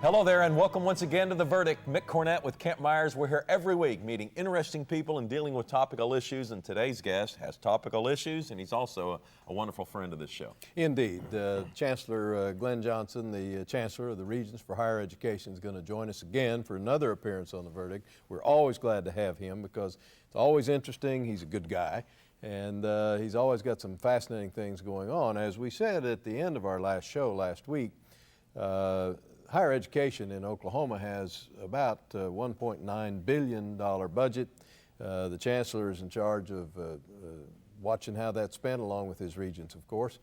Hello there and welcome once again to The Verdict. Mick Cornett with Kent Myers. We're here every week meeting interesting people and dealing with topical issues, and today's guest has topical issues, and he's also a wonderful friend of this show. Indeed. Chancellor Glen Johnson, the Chancellor of the Regents for Higher Education, is going to join us again for another appearance on The Verdict. We're always glad to have him because it's always interesting. He's a good guy, and he's always got some fascinating things going on. As we said at the end of our last show last week, higher education in Oklahoma has about $1.9 billion budget. The Chancellor is in charge of watching how that's spent, along with his regents, of course.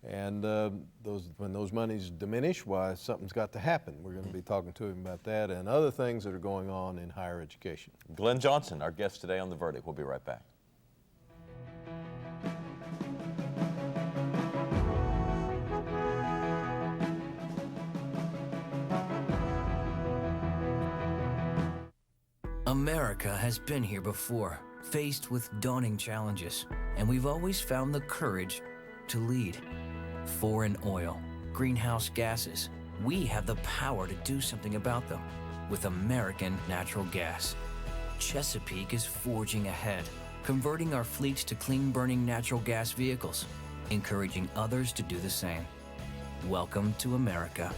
And when those monies diminish, why, something's got to happen. We're going to be talking to him about that and other things that are going on in higher education. Glen Johnson, our guest today on The Verdict. We'll be right back. America has been here before, faced with daunting challenges, and we've always found the courage to lead. Foreign oil, greenhouse gases, we have the power to do something about them with American natural gas. Chesapeake is forging ahead, converting our fleets to clean-burning natural gas vehicles, encouraging others to do the same. Welcome to America.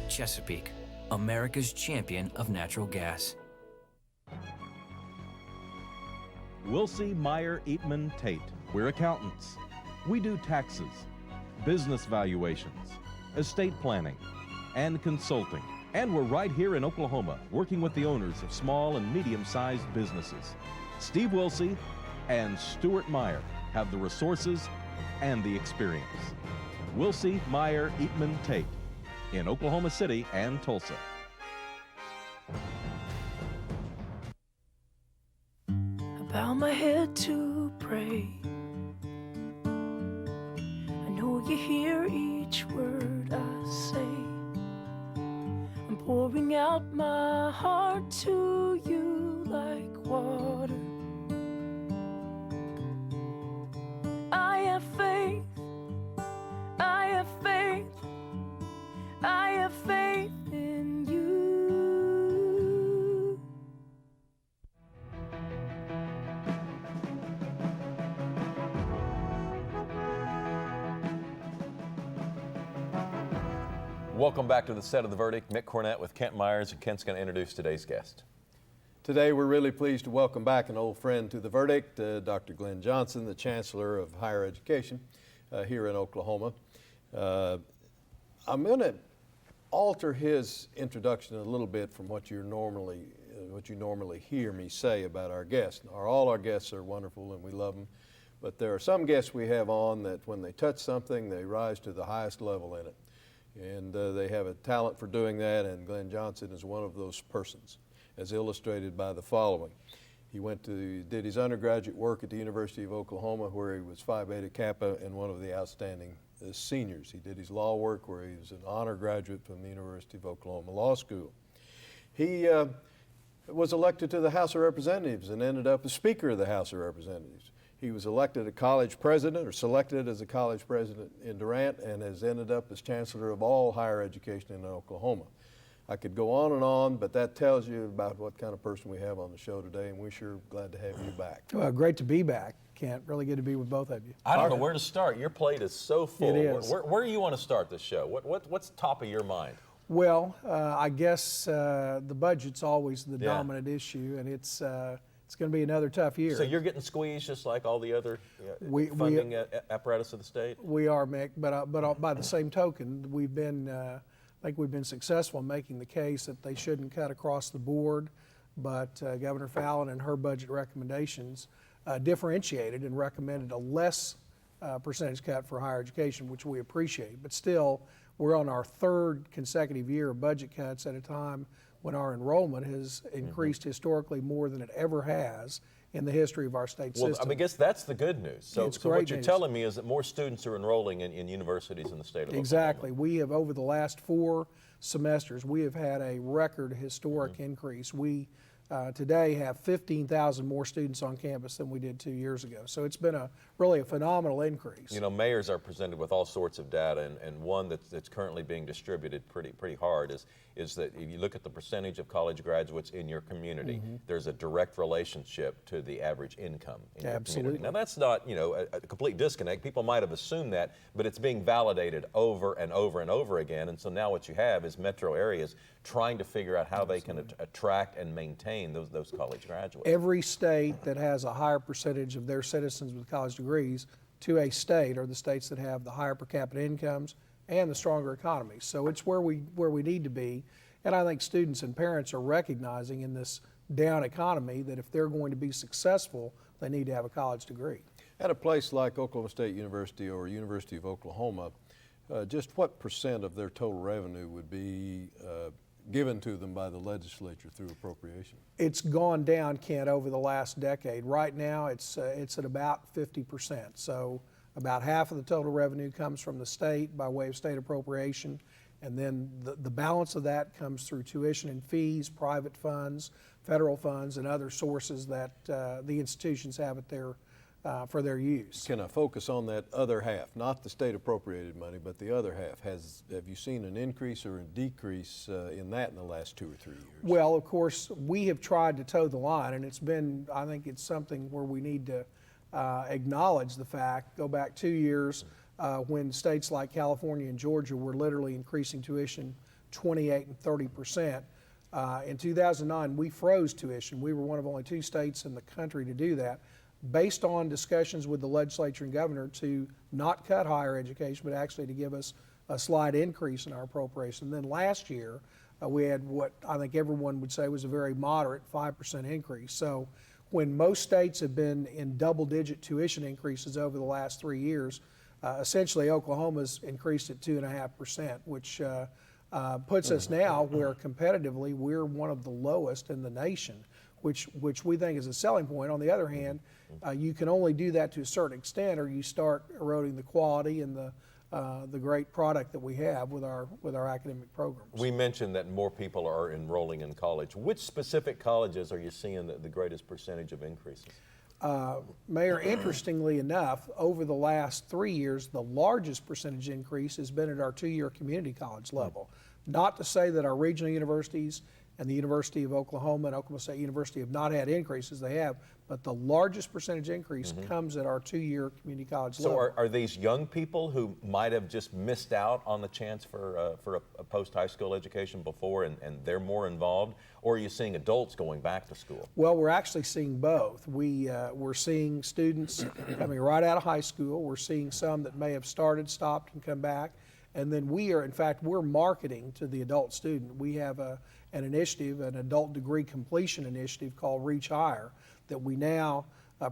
Chesapeake, America's champion of natural gas. Wilsey, Meyer, Eatman, Tate. We're accountants. We do taxes, business valuations, estate planning, and consulting. And we're right here in Oklahoma, working with the owners of small and medium-sized businesses. Steve Wilsey and Stuart Meyer have the resources and the experience. Wilsey, Meyer, Eatman, Tate in Oklahoma City and Tulsa. Bow my head to pray. I know you hear each word I say. I'm pouring out my heart to you like water. I have faith, I have faith, I have faith in you. Welcome back to the set of The Verdict. Mick Cornett with Kent Myers, and Kent's going to introduce today's guest. Today we're really pleased to welcome back an old friend to The Verdict, Dr. Glen Johnson, the Chancellor of Higher Education here in Oklahoma. I'm going to alter his introduction a little bit from what you normally hear me say about our guests. All our guests are wonderful and we love them, but there are some guests we have on that when they touch something, they rise to the highest level in it. And they have a talent for doing that, and Glen Johnson is one of those persons, as illustrated by the following. He did his undergraduate work at the University of Oklahoma, where he was Phi Beta Kappa and one of the outstanding seniors. He did his law work, where he was an honor graduate from the University of Oklahoma Law School. He was elected to the House of Representatives and ended up as Speaker of the House of Representatives. He was elected a college president, or selected as a college president in Durant, and has ended up as Chancellor of all higher education in Oklahoma. I could go on, but that tells you about what kind of person we have on the show today, and we're sure glad to have you back. Well, great to be back, Kent. Really good to be with both of you. I don't know where to start. Your plate is so full. It is. Where do you want to start this show? What's top of your mind? Well, I guess the budget's always the dominant issue, and it's going to be another tough year. So you're getting squeezed just like all the other funding apparatus of the state? We are, Mick, but by the same token, I think we've been successful in making the case that they shouldn't cut across the board, but Governor Fallon and her budget recommendations differentiated and recommended a less percentage cut for higher education, which we appreciate. But still, we're on our third consecutive year of budget cuts at a time when our enrollment has increased historically more than it ever has in the history of our state system. I guess that's the good news. So what you're news. telling me is that more students are enrolling in universities in the state of Oklahoma. Exactly. We have, over the last 4 semesters, we have had a record historic increase. We today have 15,000 more students on campus than we did 2 years ago. So it's been really a phenomenal increase. You know, mayors are presented with all sorts of data, and one that's currently being distributed pretty hard is that if you look at the percentage of college graduates in your community, there's a direct relationship to the average income in your community. Now that's not, you know, a complete disconnect. People might have assumed that, but it's being validated over and over and over again. And so now what you have is metro areas trying to figure out how they can attract and maintain those college graduates. Every state that has a higher percentage of their citizens with college degrees to a state are the states that have the higher per capita incomes and the stronger economies. So it's where we need to be. And I think students and parents are recognizing in this down economy that if they're going to be successful, they need to have a college degree. At a place like Oklahoma State University or University of Oklahoma, just what percent of their total revenue would be given to them by the legislature through appropriation? It's gone down, Kent, over the last decade. Right now, it's at about 50%. So about half of the total revenue comes from the state by way of state appropriation, and then the balance of that comes through tuition and fees, private funds, federal funds, and other sources that the institutions have at their for their use. Can I focus on that other half, not the state appropriated money, but the other half? Have you seen an increase or a decrease in that in the last 2 or 3 years? Well, of course, we have tried to toe the line, and I think it's something where we need to acknowledge the fact, go back 2 years when states like California and Georgia were literally increasing tuition 28 and 30%. In 2009, we froze tuition. We were one of only 2 states in the country to do that, based on discussions with the legislature and governor to not cut higher education, but actually to give us a slight increase in our appropriation. Then last year, we had what I think everyone would say was a very moderate 5% increase. So when most states have been in double-digit tuition increases over the last 3 years, essentially Oklahoma's increased at 2.5%, which puts us now where competitively we're one of the lowest in the nation, which we think is a selling point. On the other hand, you can only do that to a certain extent, or you start eroding the quality and the great product that we have with our academic programs. We mentioned that more people are enrolling in college. Which specific colleges are you seeing the greatest percentage of increases? Mayor, interestingly enough, over the last 3 years, the largest percentage increase has been at our 2-year community college level. Not to say that our regional universities and the University of Oklahoma and Oklahoma State University have not had increases, they have, but the largest percentage increase comes at our 2-year community college level. So are these young people who might have just missed out on the chance for a post-high school education before and they're more involved, or are you seeing adults going back to school? Well, we're actually seeing both. We're seeing students coming right out of high school. We're seeing some that may have started, stopped, and come back. And then we're marketing to the adult student. We have an initiative, an adult degree completion initiative called Reach Higher, that we now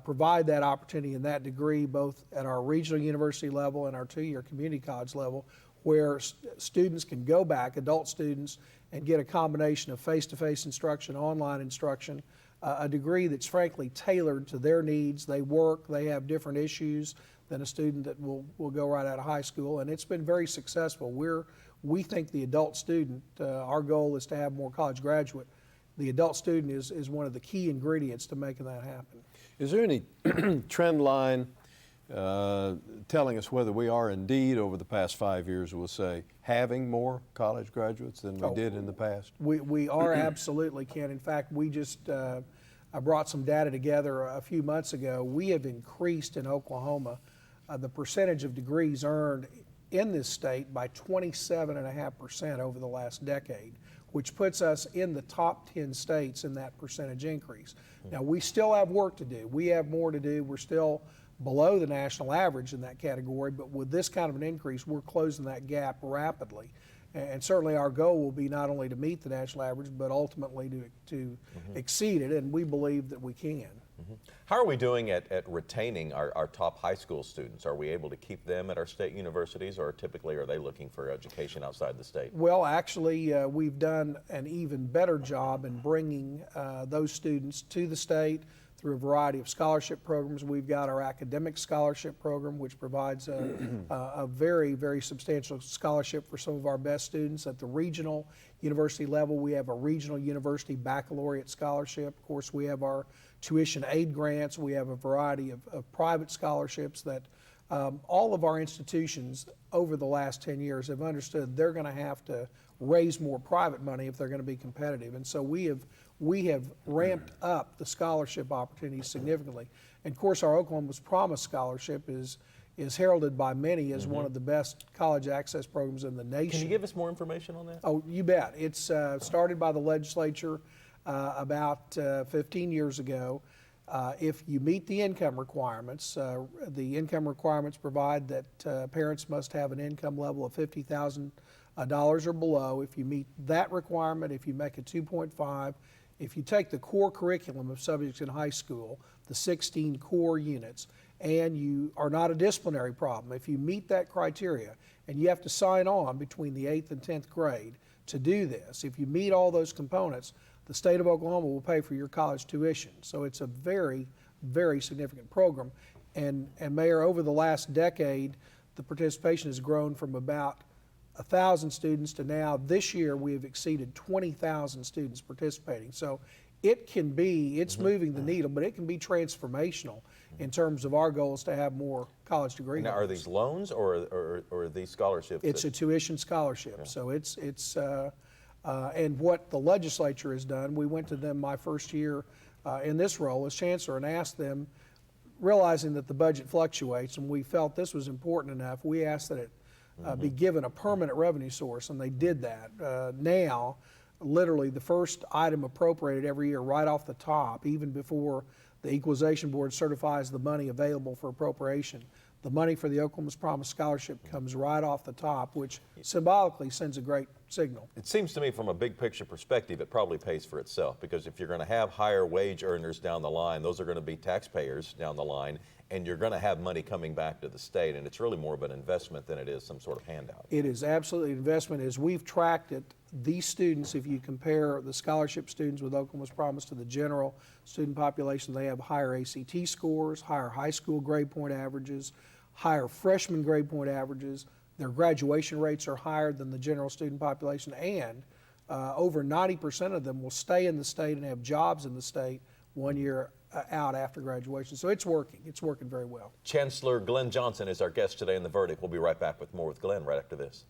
provide that opportunity and that degree both at our regional university level and our 2-year community college level, where students can go back, adult students, and get a combination of face-to-face instruction, online instruction, a degree that's frankly tailored to their needs. They work, they have different issues than a student that will go right out of high school, and it's been very successful. We think the adult student, our goal is to have more college graduate. The adult student is one of the key ingredients to making that happen. Is there any trend line telling us whether we are indeed, over the past 5 years, we'll say, having more college graduates than we did in the past? We are absolutely, Ken. In fact, we just I brought some data together a few months ago. We have increased in Oklahoma the percentage of degrees earned in this state by 27.5% over the last decade, which puts us in the top 10 states in that percentage increase. Now, we still have work to do. We have more to do. We're still below the national average in that category, but with this kind of an increase, we're closing that gap rapidly. And certainly our goal will be not only to meet the national average, but ultimately to exceed it, and we believe that we can. How are we doing at retaining our top high school students? Are we able to keep them at our state universities, or typically are they looking for education outside the state? Well, actually, we've done an even better job in bringing those students to the state through a variety of scholarship programs. We've got our academic scholarship program, which provides a very, very substantial scholarship for some of our best students. At the regional university level, we have a regional university baccalaureate scholarship. Of course, we have our tuition aid grants. We have a variety of private scholarships that all of our institutions over the last 10 years have understood they're going to have to raise more private money if they're going to be competitive. And so we have ramped up the scholarship opportunities significantly. And of course, our Oklahoma's Promise Scholarship is heralded by many as one of the best college access programs in the nation. Can you give us more information on that? Oh, you bet. It's started by the legislature about 15 years ago. If you meet the income requirements, the income requirements provide that parents must have an income level of $50,000 or below. If you meet that requirement, if you make a 2.5, if you take the core curriculum of subjects in high school, the 16 core units, and you are not a disciplinary problem, if you meet that criteria, and you have to sign on between the 8th and 10th grade to do this, if you meet all those components, the state of Oklahoma will pay for your college tuition. So it's a very, very significant program. And Mayor, over the last decade, the participation has grown from about 1,000 students to now, this year, we have exceeded 20,000 students participating. So it can be, it's moving the needle, but it can be transformational in terms of our goals to have more college degree Now, holders. are these loans or are these scholarships? It's a tuition scholarship. So it's and what the legislature has done, we went to them my first year in this role as chancellor and asked them, realizing that the budget fluctuates, and we felt this was important enough, we asked that it be given a permanent revenue source, and they did that. Now, literally the first item appropriated every year right off the top, even before the Equalization Board certifies the money available for appropriation, the money for the Oklahoma's Promise Scholarship comes right off the top, which symbolically sends a great signal. It seems to me from a big picture perspective, it probably pays for itself, because if you're going to have higher wage earners down the line, those are going to be taxpayers down the line, and you're going to have money coming back to the state, and it's really more of an investment than it is some sort of handout. It is absolutely an investment. As we've tracked it, these students, if you compare the scholarship students with Oklahoma's Promise to the general student population, they have higher ACT scores, higher high school grade point averages, higher freshman grade point averages. Their graduation rates are higher than the general student population, and over 90% of them will stay in the state and have jobs in the state 1 year out after graduation. So it's working. It's working very well. Chancellor Glen Johnson is our guest today in The Verdict. We'll be right back with more with Glen right after this.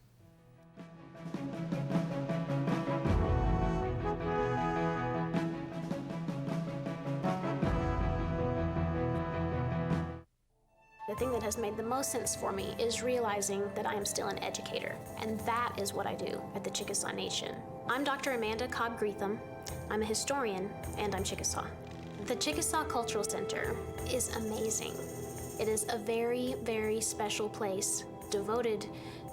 The thing that has made the most sense for me is realizing that I am still an educator, and that is what I do at the Chickasaw Nation. I'm Dr. Amanda Cobb-Greetham. I'm a historian, and I'm Chickasaw. The Chickasaw Cultural Center is amazing. It is a very, very special place devoted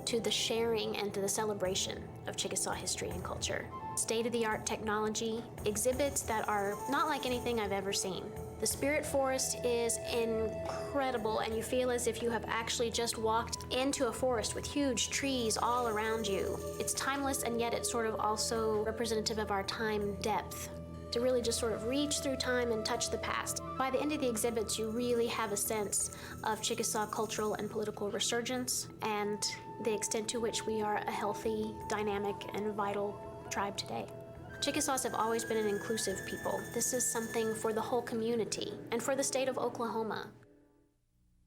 to the sharing and to the celebration of Chickasaw history and culture. State-of-the-art technology, exhibits that are not like anything I've ever seen. The Spirit Forest is incredible, and you feel as if you have actually just walked into a forest with huge trees all around you. It's timeless, and yet it's sort of also representative of our time depth, to really just sort of reach through time and touch the past. By the end of the exhibits, you really have a sense of Chickasaw cultural and political resurgence and the extent to which we are a healthy, dynamic, and vital tribe today. Chickasaws have always been an inclusive people. This is something for the whole community and for the state of Oklahoma.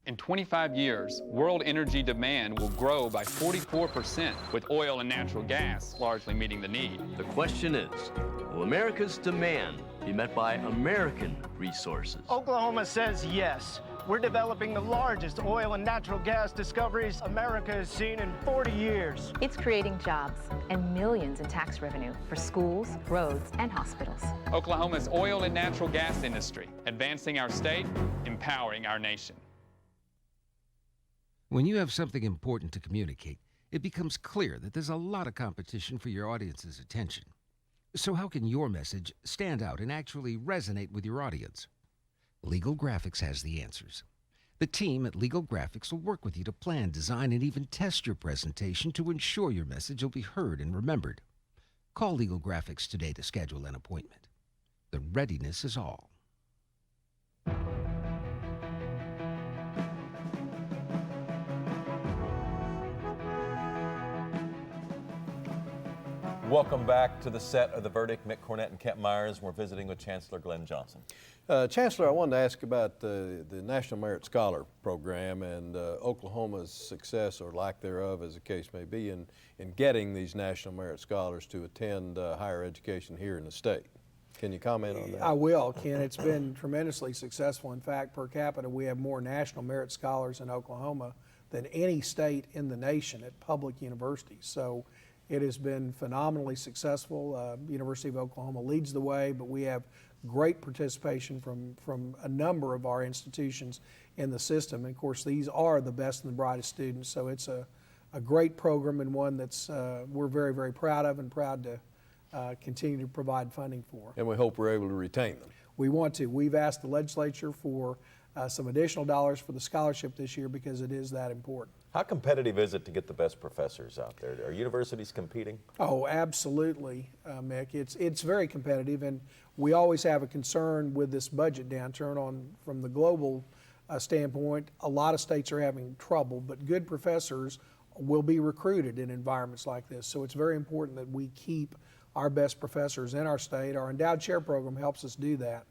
In 25 years, world energy demand will grow by 44%, with oil and natural gas largely meeting the need. The question is, will America's demand be met by American resources? Oklahoma says yes. We're developing the largest oil and natural gas discoveries America has seen in 40 years. It's creating jobs and millions in tax revenue for schools, roads, and hospitals. Oklahoma's oil and natural gas industry, advancing our state, empowering our nation. When you have something important to communicate, it becomes clear that there's a lot of competition for your audience's attention. So how can your message stand out and actually resonate with your audience? Legal Graphics has the answers. The team at Legal Graphics will work with you to plan, design, and even test your presentation to ensure your message will be heard and remembered. Call Legal Graphics today to schedule an appointment. The readiness is all. Welcome back to the set of The Verdict. Mick Cornett and Kent Myers. We're visiting with Chancellor Glen Johnson. Chancellor, I wanted to ask about the National Merit Scholar Program and Oklahoma's success or lack thereof, as the case may be, in getting these National Merit Scholars to attend higher education here in the state. Can you comment on that? I will, Ken. It's been tremendously successful. In fact, per capita, we have more National Merit Scholars in Oklahoma than any state in the nation at public universities. So it has been phenomenally successful. University of Oklahoma leads the way, but we have great participation from a number of our institutions in the system. And of course, these are the best and the brightest students. So it's a great program and one that's we're very, very proud of and proud to continue to provide funding for. And we hope we're able to retain them. We want to. We've asked the legislature for some additional dollars for the scholarship this year because it is that important. How competitive is it to get the best professors out there? Are universities competing? Oh, absolutely, Mick. It's very competitive, and we always have a concern with this budget downturn from the global standpoint. A lot of states are having trouble, but good professors will be recruited in environments like this. So it's very important that we keep our best professors in our state. Our endowed chair program helps us do that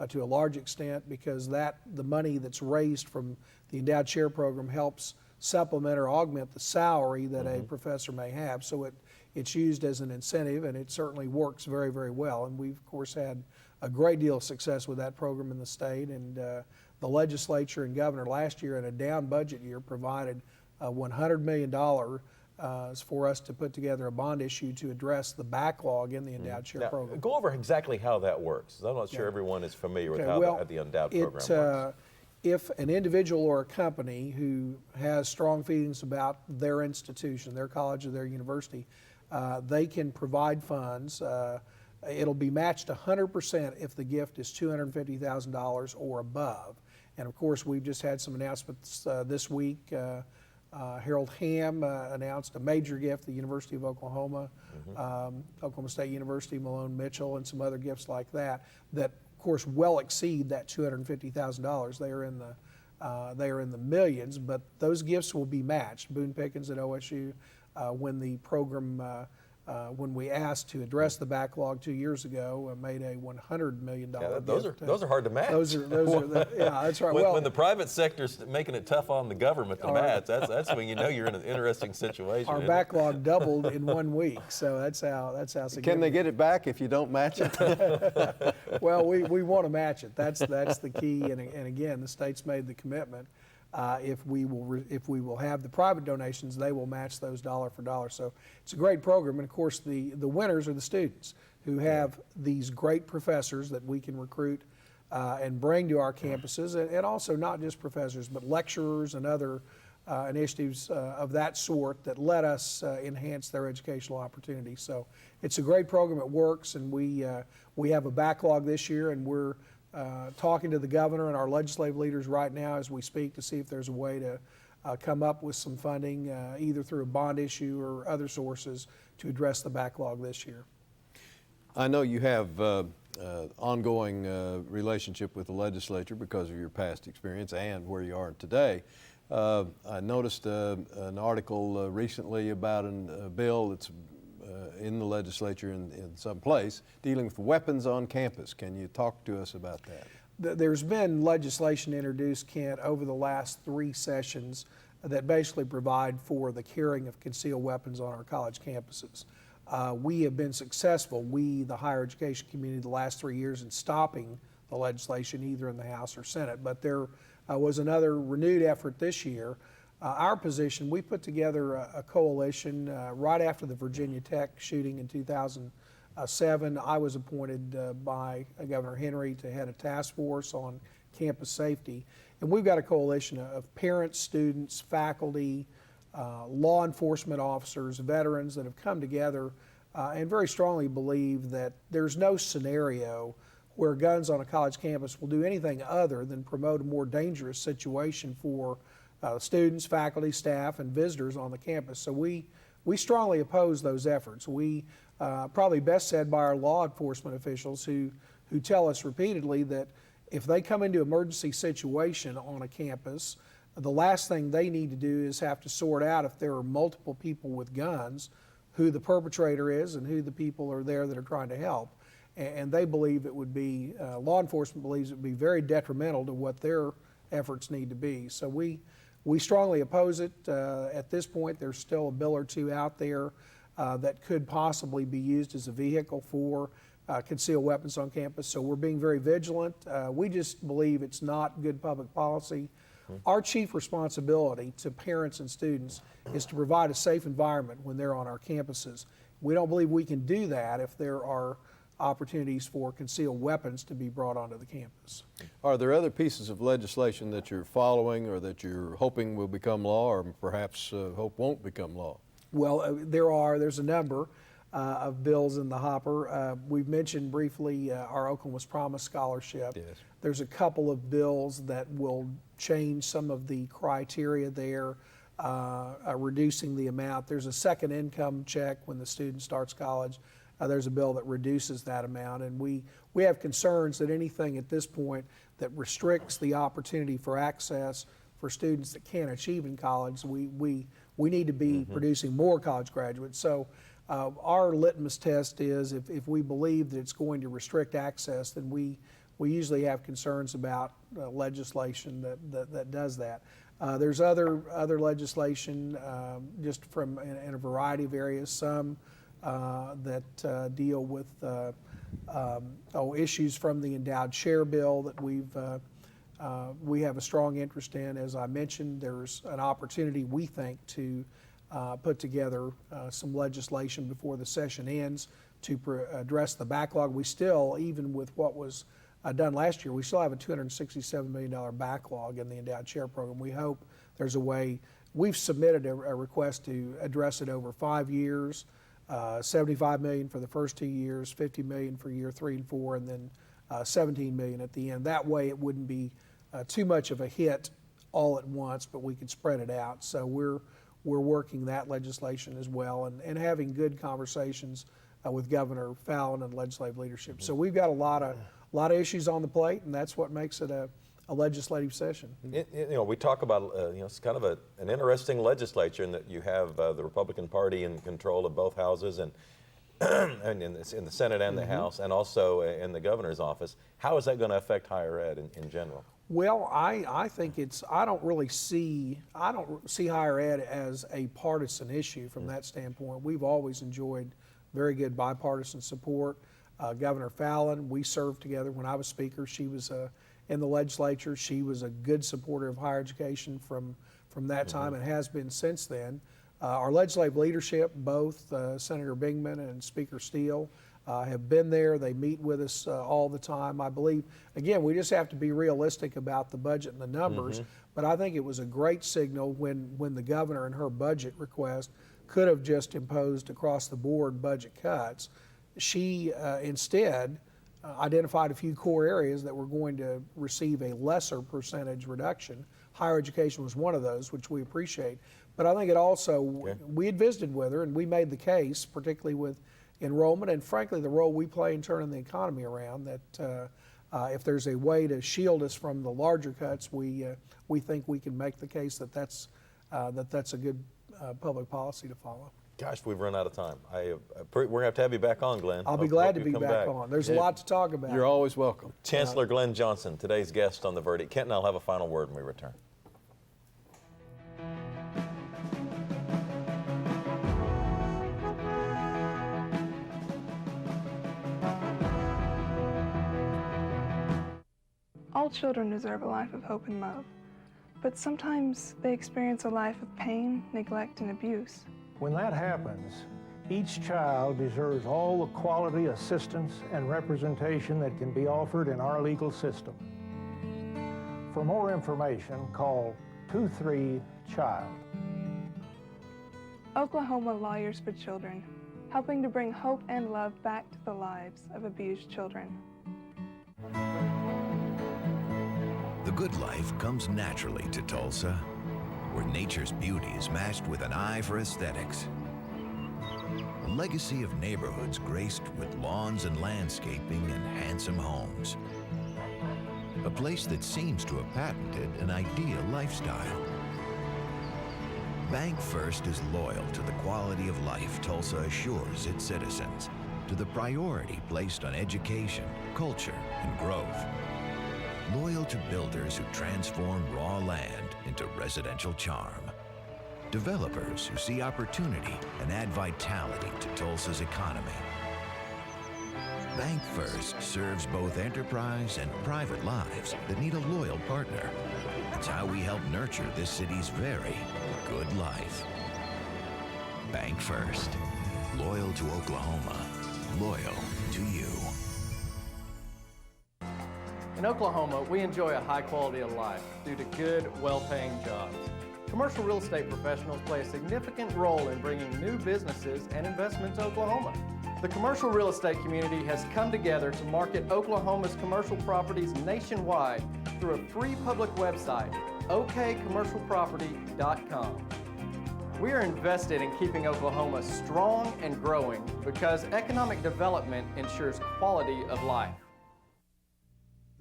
to a large extent because the money that's raised from the endowed chair program helps supplement or augment the salary that a professor may have. So it's used as an incentive, and it certainly works very, very well. And we've, of course, had a great deal of success with that program in the state. And the legislature and governor last year in a down budget year provided $100 million for us to put together a bond issue to address the backlog in the endowed chair program. Go over exactly how that works. I'm not sure everyone is familiar with how the endowed program works. If an individual or a company who has strong feelings about their institution, their college or their university, they can provide funds. It'll be matched 100% if the gift is $250,000 or above. And of course, we've just had some announcements this week. Harold Hamm announced a major gift, the University of Oklahoma, Oklahoma State University, Malone Mitchell, and some other gifts like that, that of course well exceed that $250,000. They are in the millions, but those gifts will be matched. Boone Pickens at OSU, when the program, when we asked to address the backlog 2 years ago, made a $100 million gift. Those are hard to match. Those are yeah, that's right. When the private sector's making it tough on the government to match, that's when you know you're in an interesting situation. Our backlog doubled in 1 week, so that's how significant. Can they get it back if you don't match it? Well, we want to match it. That's the key. And again, the state's made the commitment. If we will have the private donations, they will match those dollar for dollar. So it's a great program, and of course the winners are the students who have these great professors that we can recruit and bring to our campuses, and also not just professors, but lecturers and other initiatives of that sort that let us enhance their educational opportunities. So it's a great program. It works, and we have a backlog this year, and we're talking to the governor and our legislative leaders right now as we speak to see if there's a way to come up with some funding, either through a bond issue or other sources, to address the backlog this year. I know you have ongoing relationship with the legislature because of your past experience and where you are today. I noticed an article recently about a bill that's in the legislature in some place dealing with weapons on campus. Can you talk to us about that? There's been legislation introduced, Kent, over the last 3 sessions that basically provide for the carrying of concealed weapons on our college campuses. We have been successful, the higher education community, the last 3 years in stopping the legislation either in the House or Senate, but there was another renewed effort this year. Our position, we put together a coalition right after the Virginia Tech shooting in 2007. I was appointed by Governor Henry to head a task force on campus safety. And we've got a coalition of parents, students, faculty, law enforcement officers, veterans that have come together and very strongly believe that there's no scenario where guns on a college campus will do anything other than promote a more dangerous situation for students, faculty, staff, and visitors on the campus. So we strongly oppose those efforts. We probably best said by our law enforcement officials who tell us repeatedly that if they come into an emergency situation on a campus, the last thing they need to do is have to sort out if there are multiple people with guns who the perpetrator is and who the people are there that are trying to help. And they believe it would be, law enforcement believes it would be very detrimental to what their efforts need to be. So we strongly oppose it. At this point, there's still a bill or two out there that could possibly be used as a vehicle for concealed weapons on campus. So we're being very vigilant. We just believe it's not good public policy. Our chief responsibility to parents and students is to provide a safe environment when they're on our campuses. We don't believe we can do that if there are opportunities for concealed weapons to be brought onto the campus. Are there other pieces of legislation that you're following or that you're hoping will become law or perhaps hope won't become law? Well, there's a number of bills in the hopper. We've mentioned briefly our Oklahoma's Promise Scholarship. Yes. There's a couple of bills that will change some of the criteria there, reducing the amount. There's a second income check when the student starts college. There's a bill that reduces that amount, and we have concerns that anything at this point that restricts the opportunity for access for students that can't achieve in college, we need to be producing more college graduates. So our litmus test is if we believe that it's going to restrict access, then we usually have concerns about legislation that does that. There's other legislation just from in a variety of areas, some that deal with issues from the endowed share bill that we have a strong interest in. As I mentioned, there's an opportunity, we think, to put together some legislation before the session ends to address the backlog. We still, even with what was done last year, we still have a $267 million backlog in the endowed share program. We hope there's a way. We've submitted a request to address it over 5 years. $75 million for the first 2 years, $50 million for year 3 and 4, and then $17 million at the end. That way it wouldn't be too much of a hit all at once, but we could spread it out. So we're working that legislation as well and having good conversations with Governor Fallin and legislative leadership. So we've got a lot of issues on the plate, and that's what makes it a legislative session. We talk about, it's kind of an interesting legislature in that you have the Republican Party in control of both houses and in the Senate and the House, and also in the governor's office. How is that going to affect higher ed in general? Well, I think I don't see higher ed as a partisan issue from that standpoint. We've always enjoyed very good bipartisan support. Governor Fallin, we served together when I was Speaker. She was in the legislature. She was a good supporter of higher education from that time and has been since then. Our legislative leadership, both Senator Bingman and Speaker Steele, have been there. They meet with us all the time. I believe, again, we just have to be realistic about the budget and the numbers, but I think it was a great signal when the governor in her budget request could have just imposed across the board budget cuts. She instead identified a few core areas that were going to receive a lesser percentage reduction. Higher education was one of those, which we appreciate. But I think it also, we had visited with her and we made the case, particularly with enrollment and frankly the role we play in turning the economy around, that if there's a way to shield us from the larger cuts, we think we can make the case that that's a good public policy to follow. Gosh, we've run out of time. We're going to have you back on, Glenn. I'll be glad to be back on. There's a lot to talk about. You're always welcome. Chancellor Glen Johnson, today's guest on The Verdict. Kent and I'll have a final word when we return. All children deserve a life of hope and love, but sometimes they experience a life of pain, neglect, and abuse. When that happens, each child deserves all the quality assistance and representation that can be offered in our legal system. For more information, call 23-CHILD. Oklahoma Lawyers for Children, helping to bring hope and love back to the lives of abused children. The good life comes naturally to Tulsa, where nature's beauty is matched with an eye for aesthetics. A legacy of neighborhoods graced with lawns and landscaping and handsome homes. A place that seems to have patented an ideal lifestyle. Bank First is loyal to the quality of life Tulsa assures its citizens, to the priority placed on education, culture, and growth. Loyal to builders who transform raw land into residential charm. Developers who see opportunity and add vitality to Tulsa's economy. Bank First serves both enterprise and private lives that need a loyal partner. It's how we help nurture this city's very good life. Bank First. Loyal to Oklahoma. Loyal to you. In Oklahoma, we enjoy a high quality of life due to good, well-paying jobs. Commercial real estate professionals play a significant role in bringing new businesses and investment to Oklahoma. The commercial real estate community has come together to market Oklahoma's commercial properties nationwide through a free public website, okcommercialproperty.com. We are invested in keeping Oklahoma strong and growing because economic development ensures quality of life.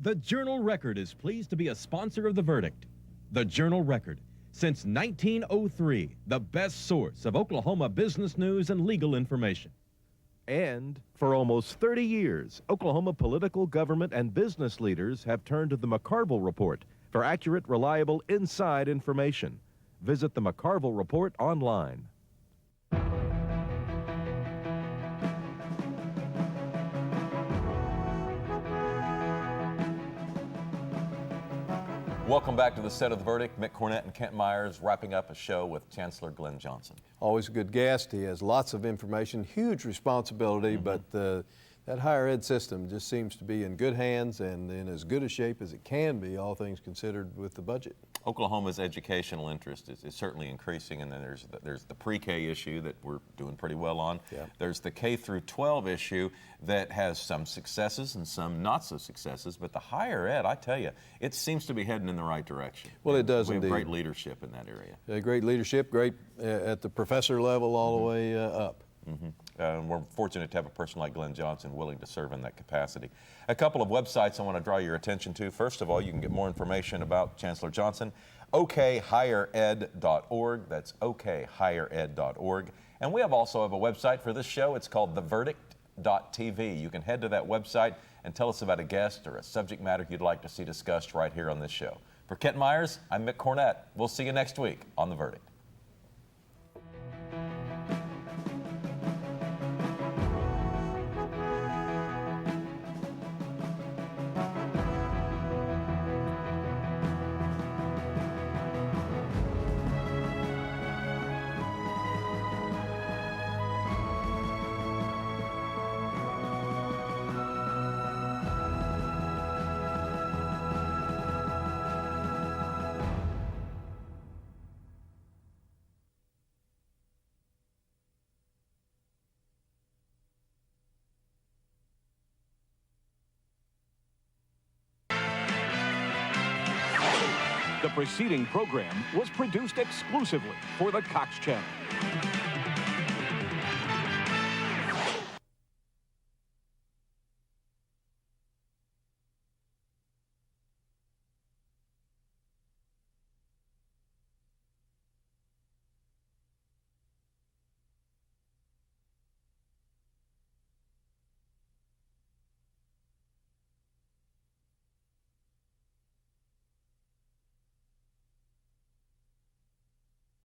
The Journal-Record is pleased to be a sponsor of The Verdict. The Journal-Record, since 1903, the best source of Oklahoma business news and legal information. And for almost 30 years, Oklahoma political, government, and business leaders have turned to the McCarville Report for accurate, reliable, inside information. Visit the McCarville Report online. Welcome back to the set of The Verdict. Mick Cornett and Kent Myers wrapping up a show with Chancellor Glen Johnson. Always a good guest. He has lots of information, huge responsibility, but that higher ed system just seems to be in good hands and in as good a shape as it can be, all things considered, with the budget. Oklahoma's educational interest is certainly increasing, and then there's the pre-K issue that we're doing pretty well on. Yeah. There's the K through 12 issue that has some successes and some not so successes, but the higher ed, I tell you, it seems to be heading in the right direction. Well, it does we indeed. have great leadership in that area. Great leadership, great at the professor level all the way up. We're fortunate to have a person like Glen Johnson willing to serve in that capacity. A couple of websites I want to draw your attention to. First of all, you can get more information about Chancellor Johnson, okhighered.org. That's okhighered.org. And we also have a website for this show. It's called theverdict.tv. You can head to that website and tell us about a guest or a subject matter you'd like to see discussed right here on this show. For Kent Myers, I'm Mick Cornett. We'll see you next week on The Verdict. The preceding program was produced exclusively for the Cox Channel.